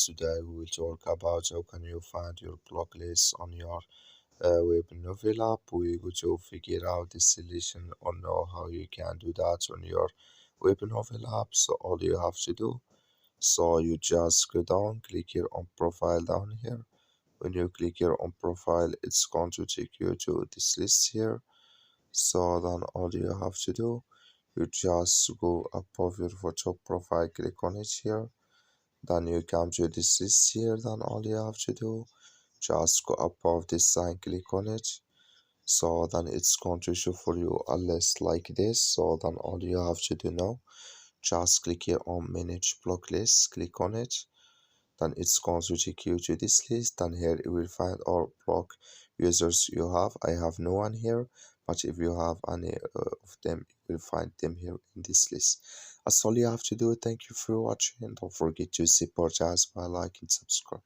Today we will talk about how can you find your block list on your WebNovel app. We're going to figure out the solution or know how you can do that on your WebNovel app. So all you have to do, so you just go down, click here on profile down here. When you click here on profile, it's going to take you to this list here. So then all you have to do, you just go above your photo profile, click on it here. Then you come to this list here. Then all you have to do, just go above this sign, click on it. So then it's going to show for you a list like this. So then all you have to do now, just click here on manage block list, click on it. Then it's going to take you to this list. Then here you will find all block users you have. I have no one here, but if you have any of them, you will find them here in this list. That's all you have to do. Thank you for watching. Don't forget to support us by liking and subscribe.